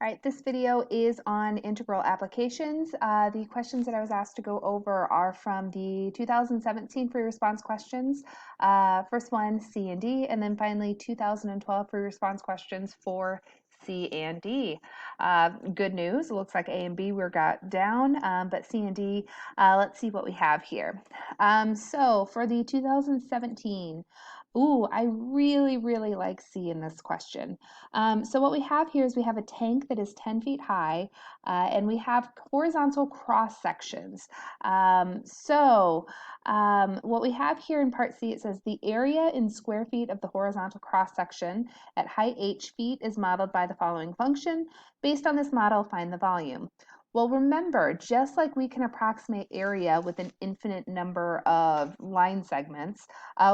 All right, this video is on integral applications. The questions that I was asked to go over are from the 2017 free response questions. First one, C and D, and then finally 2012 free response questions for C and D. Good news, it looks like A and B were got down, but C and D, let's see what we have here. So for the 2017, I really like C in this question. So what we have here is we have a tank that is 10 feet high, and we have horizontal cross sections. What we have here in part C, it says the area in square feet of the horizontal cross section at height h feet is modeled by the following function. Based on this model, find the volume. Well, remember, just like we can approximate area with an infinite number of line segments,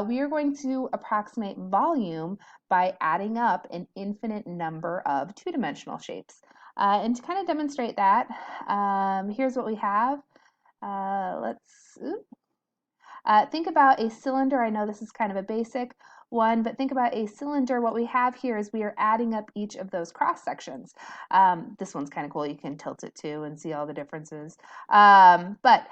we are going to approximate volume by adding up an infinite number of two-dimensional shapes. And to kind of demonstrate that, here's what we have. Think about a cylinder. I know this is kind of a basic one, but think about a cylinder. What we have here is we are adding up each of those cross sections. This one's kind of cool. You can tilt it too and see all the differences. What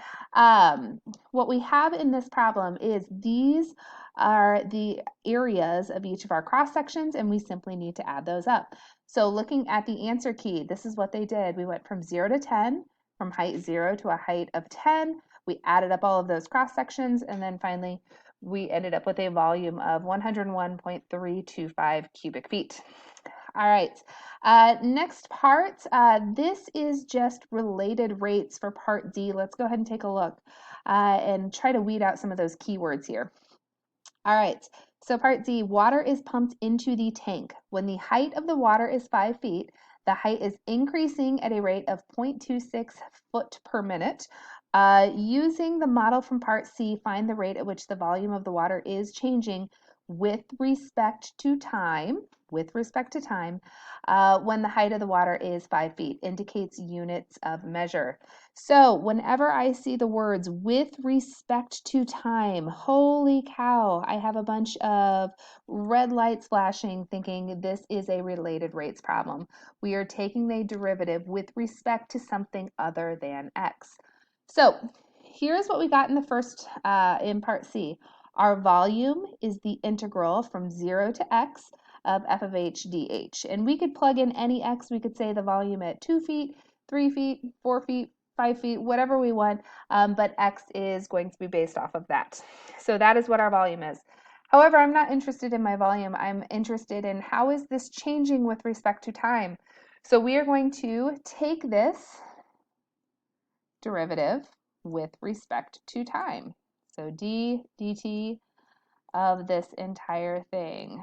we have in this problem is these are the areas of each of our cross sections, and we simply need to add those up. So looking at the answer key, this is what they did. We went from 0 to 10, from height 0 to a height of 10. We added up all of those cross sections, and then finally we ended up with a volume of 101.325 cubic feet. All right, next part, this is just related rates for part D. Let's go ahead and take a look and try to weed out some of those keywords here. All right, so part D, water is pumped into the tank. When the height of the water is 5 feet, the height is increasing at a rate of 0.26 foot per minute. Using the model from part C, find the rate at which the volume of the water is changing with respect to time, when the height of the water is 5 feet, indicates units of measure. So whenever I see the words with respect to time, holy cow, I have a bunch of red lights flashing thinking this is a related rates problem. We are taking the derivative with respect to something other than x. So here's what we got in the first, in part C. Our volume is the integral from 0 to x of f of h dh. And we could plug in any x. We could say the volume at 2 feet, 3 feet, 4 feet, 5 feet, whatever we want, but x is going to be based off of that. So that is what our volume is. However, I'm not interested in my volume. I'm interested in how is this changing with respect to time. So we are going to take this derivative with respect to time. So d dt of this entire thing.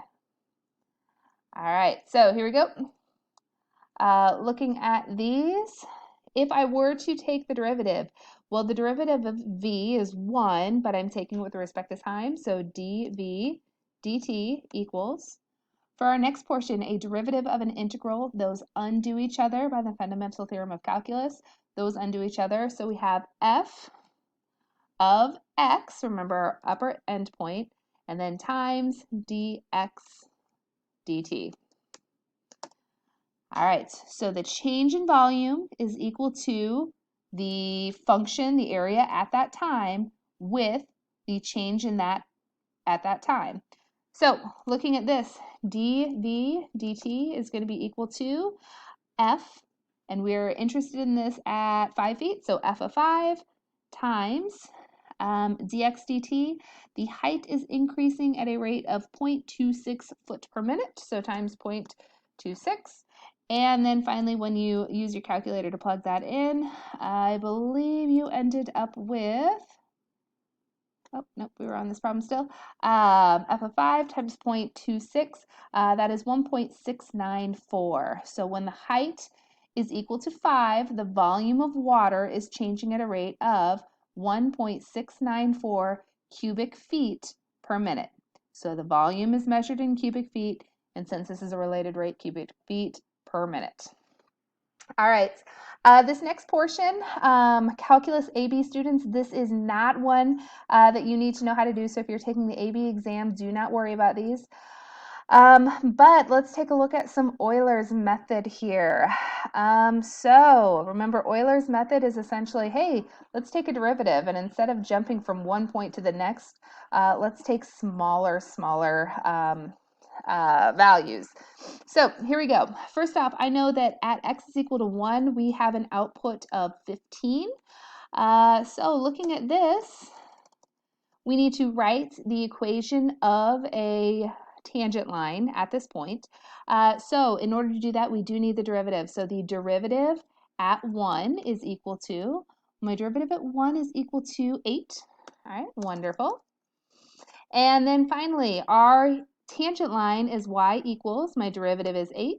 All right, so here we go. Looking at these, if I were to take the derivative, well, the derivative of v is 1, but I'm taking it with respect to time, so dv dt equals, for our next portion, a derivative of an integral, those undo each other by the fundamental theorem of calculus. Those undo each other, so we have f of x, remember our upper endpoint, and then times dx dt. All right, so the change in volume is equal to the function, the area at that time, with the change in that at that time. So looking at this, dv dt is going to be equal to f, and we're interested in this at 5 feet, so f of 5 times dx dt. The height is increasing at a rate of 0.26 foot per minute, so times 0.26. And then finally, when you use your calculator to plug that in, I believe you ended up with, oh, nope, we were on this problem still, f of 5 times 0.26, that is 1.694. So when the height is equal to 5, the volume of water is changing at a rate of 1.694 cubic feet per minute. So the volume is measured in cubic feet, and since this is a related rate, cubic feet per minute. All right, this next portion, calculus AB students, this is not one that you need to know how to do. So if you're taking the AB exam, do not worry about these. But let's take a look at some Euler's method here. So remember, Euler's method is essentially, hey, let's take a derivative, and instead of jumping from one point to the next, let's take smaller values. So here we go. First off, I know that at x is equal to 1, we have an output of 15. So looking at this, we need to write the equation of a tangent line at this point. So in order to do that, we do need the derivative. So the derivative at 1 is equal to, my derivative at 1 is equal to 8. All right, wonderful. And then finally, our tangent line is y equals, my derivative is 8,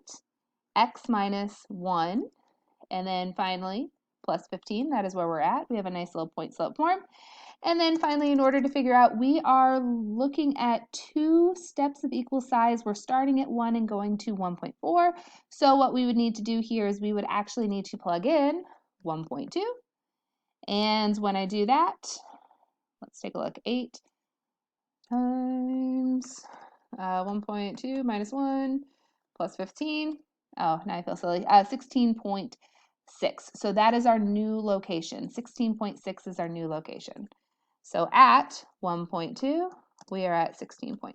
x minus 1. And then finally, plus 15, that is where we're at. We have a nice little point slope form. And then finally, in order to figure out, we are looking at two steps of equal size. We're starting at 1 and going to 1.4. So what we would need to do here is we would actually need to plug in 1.2. And when I do that, let's take a look. 8 times 1.2 minus 1 plus 15. Oh, now I feel silly. 16.6. So that is our new location. 16.6 is our new location. So at 1.2, we are at 16.6.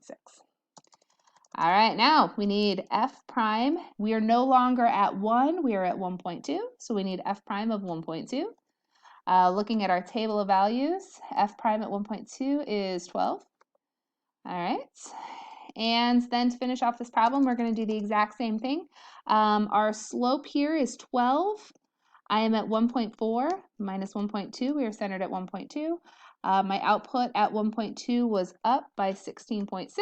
All right, now we need f prime. We are no longer at 1, we are at 1.2, so we need f prime of 1.2. Looking at our table of values, f prime at 1.2 is 12. All right, and then to finish off this problem, we're going to do the exact same thing. Our slope here is 12. I am at 1.4 minus 1.2. We are centered at 1.2. My output at 1.2 was up by 16.6.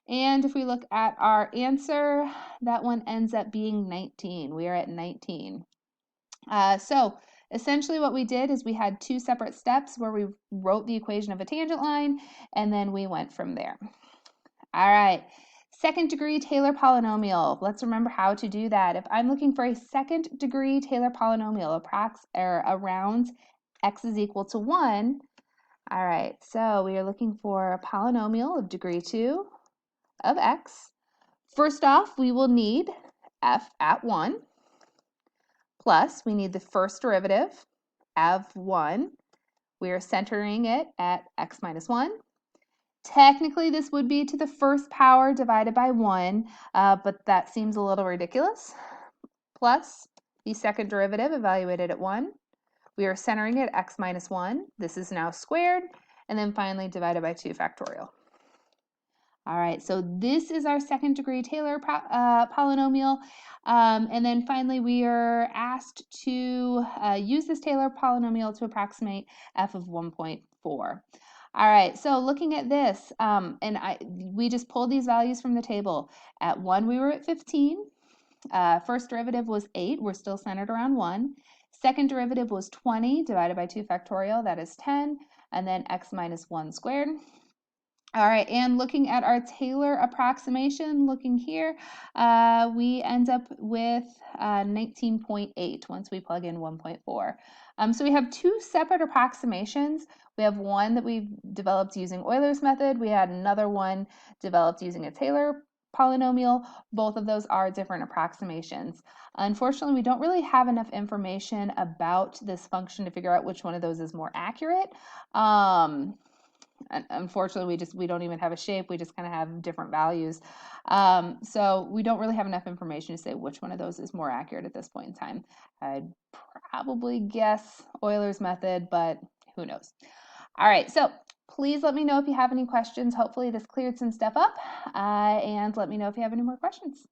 And if we look at our answer, that one ends up being 19. We are at 19. So essentially what we did is we had two separate steps where we wrote the equation of a tangent line, and then we went from there. All right. Second degree Taylor polynomial. Let's remember how to do that. If I'm looking for a second degree Taylor polynomial around x is equal to 1, all right, so we are looking for a polynomial of degree 2 of x. First off, we will need f at 1, plus we need the first derivative of 1. We are centering it at x minus 1. Technically, this would be to the first power divided by 1, but that seems a little ridiculous. Plus the second derivative evaluated at 1. We are centering it x minus 1. This is now squared. And then finally divided by 2 factorial. All right, so this is our second degree Taylor polynomial. And then finally, we are asked to use this Taylor polynomial to approximate f of 1.4. All right, so looking at this, we just pulled these values from the table. At 1, we were at 15. First derivative was 8. We're still centered around 1. Second derivative was 20 divided by 2 factorial. That is 10. And then x minus 1 squared. All right, and looking at our Taylor approximation, looking here, we end up with 19.8 once we plug in 1.4. So we have two separate approximations. We have one that we've developed using Euler's method. We had another one developed using a Taylor polynomial. Both of those are different approximations. Unfortunately, we don't really have enough information about this function to figure out which one of those is more accurate. Unfortunately, we don't even have a shape. We just kind of have different values. So we don't really have enough information to say which one of those is more accurate at this point in time. I'd probably guess Euler's method, but who knows? All right, so please let me know if you have any questions. Hopefully this cleared some stuff up, and let me know if you have any more questions.